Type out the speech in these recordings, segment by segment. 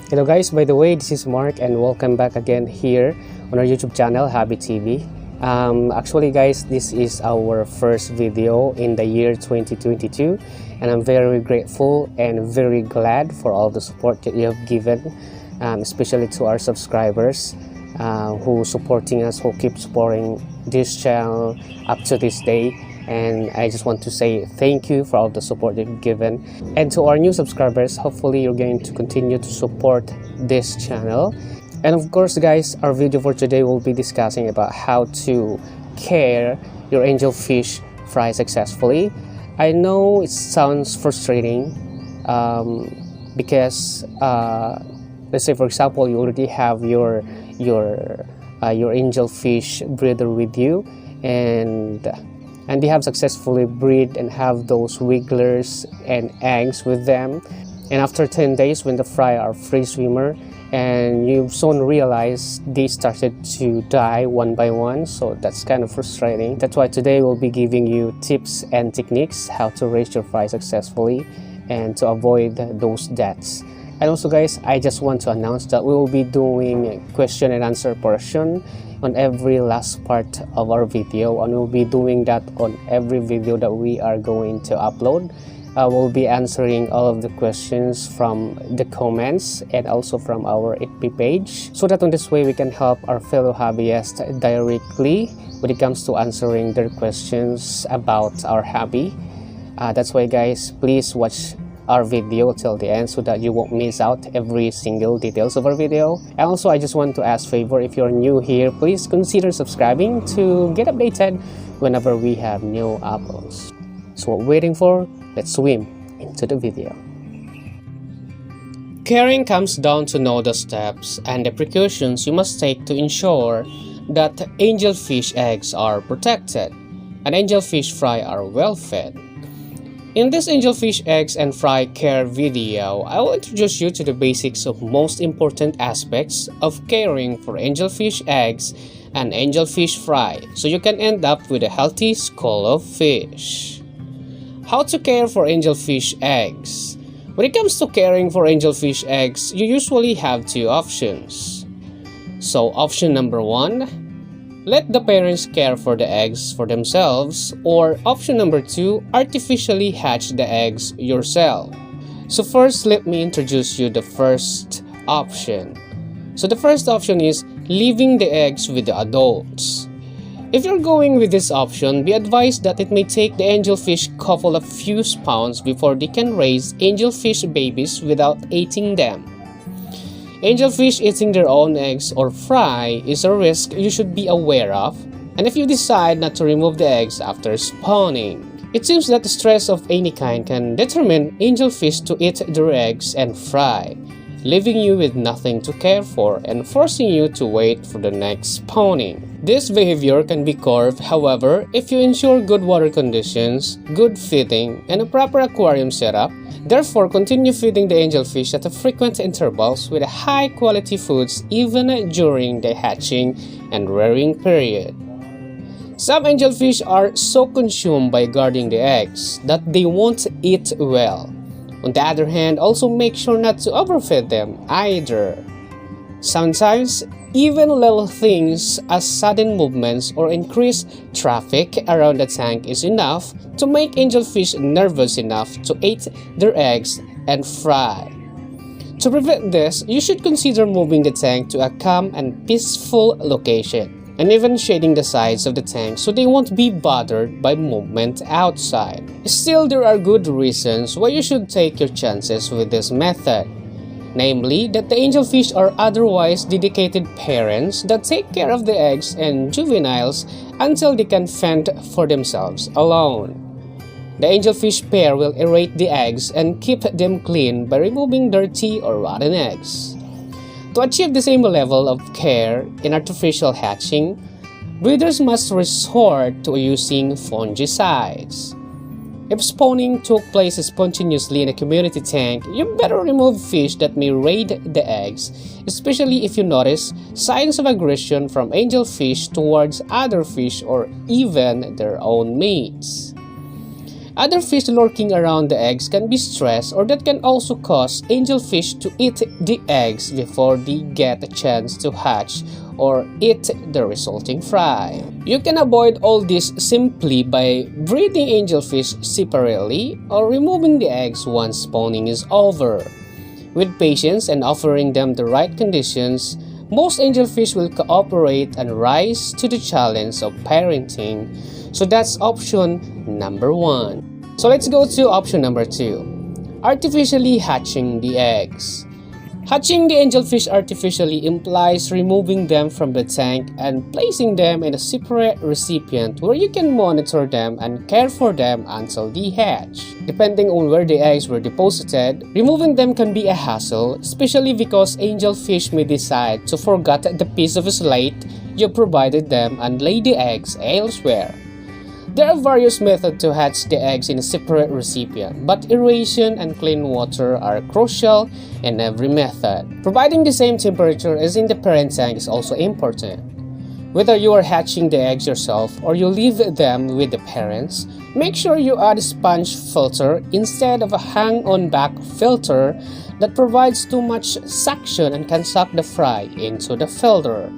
Hello guys, by the way, this is Mark and welcome back again here on our YouTube channel, Hobby TV. Actually guys, this is our first video in the year 2022 and I'm very grateful and very glad for all the support that you have given, especially to our subscribers who supporting us, who keep supporting this channel up to this day. And I just want to say thank you for all the support that you've given. And to our new subscribers, hopefully you're going to continue to support this channel. And of course guys, our video for today will be discussing about how to care your angelfish fry successfully. I know it sounds frustrating because let's say for example you already have your angelfish breeder with you and they have successfully breed and have those wigglers and eggs with them, and after 10 days when the fry are free swimmer and you soon realize they started to die one by one, so that's kind of frustrating. That's why today we'll be giving you tips and techniques how to raise your fry successfully and to avoid those deaths. And also guys, I just want to announce that we will be doing a question and answer portion on every last part of our video, and we'll be doing that on every video that we are going to upload. We'll be answering all of the questions from the comments and also from our FB page, so that on this way we can help our fellow hobbyists directly when it comes to answering their questions about our hobby. That's why guys, please watch our video till the end so that you won't miss out every single details of our video. And also I just want to ask favor, if you're new here, please consider subscribing to get updated whenever we have new uploads. So what we're waiting for? Let's swim into the video. Caring comes down to know the steps and the precautions you must take to ensure that angelfish eggs are protected and angelfish fry are well fed. In this angelfish eggs and fry care video, I will introduce you to the basics of most important aspects of caring for angelfish eggs and angelfish fry, so you can end up with a healthy school of fish. How to care for angelfish eggs? When it comes to caring for angelfish eggs, you usually have two options. So option number one, let the parents care for the eggs for themselves, or option number two, artificially hatch the eggs yourself. So first, let me introduce you the first option. So the first option is leaving the eggs with the adults. If you're going with this option, be advised that it may take the angelfish couple of few pounds before they can raise angelfish babies without eating them. Angelfish eating their own eggs or fry is a risk you should be aware of, and if you decide not to remove the eggs after spawning. It seems that the stress of any kind can determine angelfish to eat their eggs and fry, leaving you with nothing to care for and forcing you to wait for the next spawning. This behavior can be curbed, however, if you ensure good water conditions, good feeding, and a proper aquarium setup. Therefore, continue feeding the angelfish at frequent intervals with high-quality foods even during the hatching and rearing period. Some angelfish are so consumed by guarding the eggs that they won't eat well. On the other hand, also make sure not to overfeed them either. Sometimes, even little things as sudden movements or increased traffic around the tank is enough to make angelfish nervous enough to eat their eggs and fry. To prevent this, you should consider moving the tank to a calm and peaceful location, and even shading the sides of the tank so they won't be bothered by movement outside. Still, there are good reasons why you should take your chances with this method. Namely, that the angelfish are otherwise dedicated parents that take care of the eggs and juveniles until they can fend for themselves alone. The angelfish pair will aerate the eggs and keep them clean by removing dirty or rotten eggs. To achieve the same level of care in artificial hatching, breeders must resort to using fungicides. If spawning took place spontaneously in a community tank, you better remove fish that may raid the eggs, especially if you notice signs of aggression from angelfish towards other fish or even their own mates. Other fish lurking around the eggs can be stressed, or that can also cause angelfish to eat the eggs before they get a chance to hatch or eat the resulting fry. You can avoid all this simply by breeding angelfish separately or removing the eggs once spawning is over. With patience and offering them the right conditions, most angelfish will cooperate and rise to the challenge of parenting. So that's option number 1. So let's go to option number 2. Artificially hatching the eggs. Hatching the angelfish artificially implies removing them from the tank and placing them in a separate recipient where you can monitor them and care for them until they hatch. Depending on where the eggs were deposited, removing them can be a hassle, especially because angelfish may decide to forget the piece of slate you provided them and lay the eggs elsewhere. There are various methods to hatch the eggs in a separate recipient, but aeration and clean water are crucial in every method. Providing the same temperature as in the parent tank is also important. Whether you are hatching the eggs yourself or you leave them with the parents, make sure you add a sponge filter instead of a hang-on back filter that provides too much suction and can suck the fry into the filter.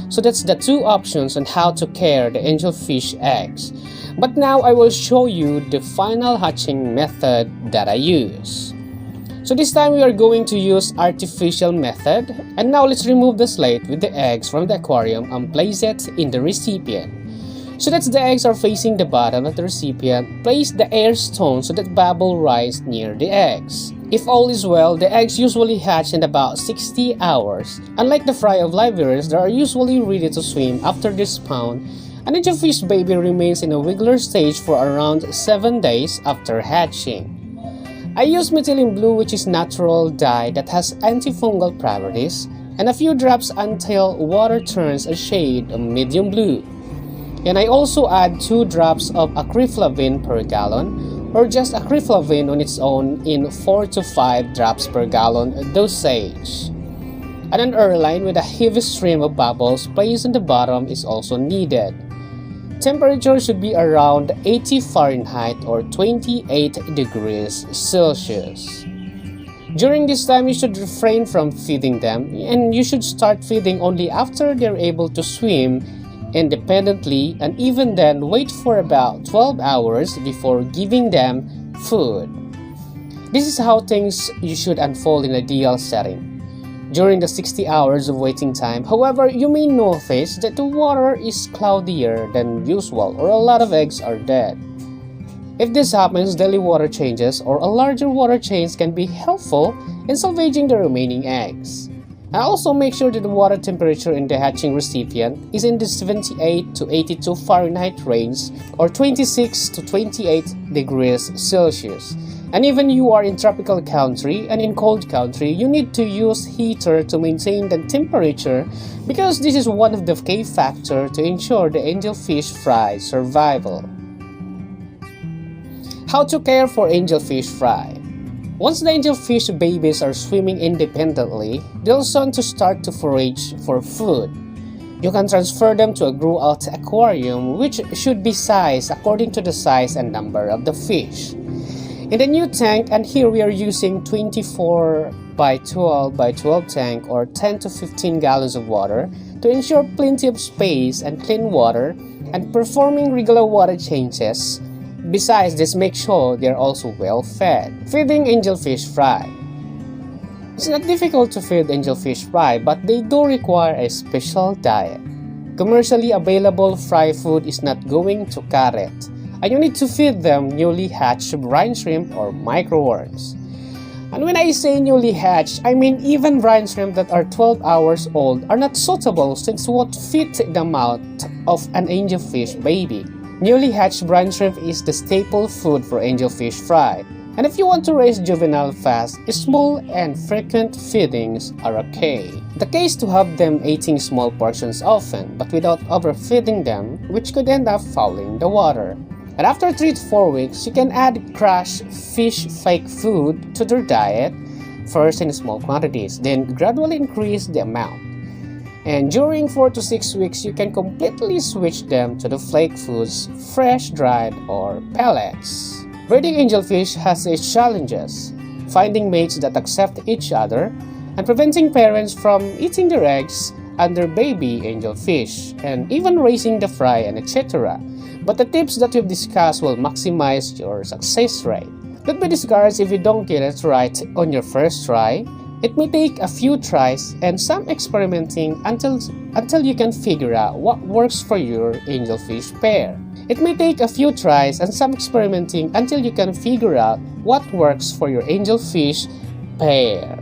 So that's the 2 options on how to care the angelfish eggs. But now I will show you the final hatching method that I use. So this time we are going to use artificial method, and now let's remove the slate with the eggs from the aquarium and place it in the recipient. So that the eggs are facing the bottom of the recipient, place the air stone so that bubble rise near the eggs. If all is well, the eggs usually hatch in about 60 hours. Unlike the fry of livebearers, they are usually ready to swim after they spawn. An angelfish baby remains in a wiggler stage for around 7 days after hatching. I use methylene blue, which is natural dye that has antifungal properties, and a few drops until water turns a shade of medium blue. And I also add 2 drops of acryflavine per gallon, or just acryflavine on its own in 4 to 5 drops per gallon dosage. And an air line with a heavy stream of bubbles placed on the bottom is also needed. Temperature should be around 80 Fahrenheit or 28 degrees Celsius. During this time, you should refrain from feeding them, and you should start feeding only after they're able to swim independently, and even then wait for about 12 hours before giving them food. This is how things you should unfold in an ideal setting. During the 60 hours of waiting time, however, you may notice that the water is cloudier than usual or a lot of eggs are dead. If this happens, daily water changes or a larger water change can be helpful in salvaging the remaining eggs. And also make sure that the water temperature in the hatching recipient is in the 78 to 82 Fahrenheit range or 26 to 28 degrees Celsius. And even you are in tropical country and in cold country, you need to use heater to maintain the temperature because this is one of the key factors to ensure the angelfish fry survival. How to care for angelfish fry. Once the angelfish babies are swimming independently, they'll soon to start to forage for food. You can transfer them to a grow-out aquarium, which should be sized according to the size and number of the fish. In the new tank, and here we are using 24 by 12 by 12 tank or 10 to 15 gallons of water to ensure plenty of space and clean water and performing regular water changes. Besides this, make sure they are also well fed. Feeding angelfish fry. It's not difficult to feed angelfish fry, but they do require a special diet. Commercially available fry food is not going to cut it, and you need to feed them newly hatched brine shrimp or microworms. And when I say newly hatched, I mean even brine shrimp that are 12 hours old are not suitable since won't fit the mouth of an angelfish baby. Newly hatched brine shrimp is the staple food for angelfish fry. And if you want to raise juvenile fast, small and frequent feedings are okay. The key is to have them eating small portions often, but without overfeeding them, which could end up fouling the water. And after 3 to 4 weeks, you can add crushed fish flake food to their diet, first in small quantities, then gradually increase the amount. And during 4 to 6 weeks, you can completely switch them to the flake foods, fresh, dried, or pellets. Breeding angelfish has its challenges, finding mates that accept each other, and preventing parents from eating their eggs and their baby angelfish, and even raising the fry and etc. But the tips that we've discussed will maximize your success rate. Don't be discouraged if you don't get it right on your first try. It may take a few tries and some experimenting until you can figure out what works for your angelfish pair. It may take a few tries and some experimenting until you can figure out what works for your angelfish pair.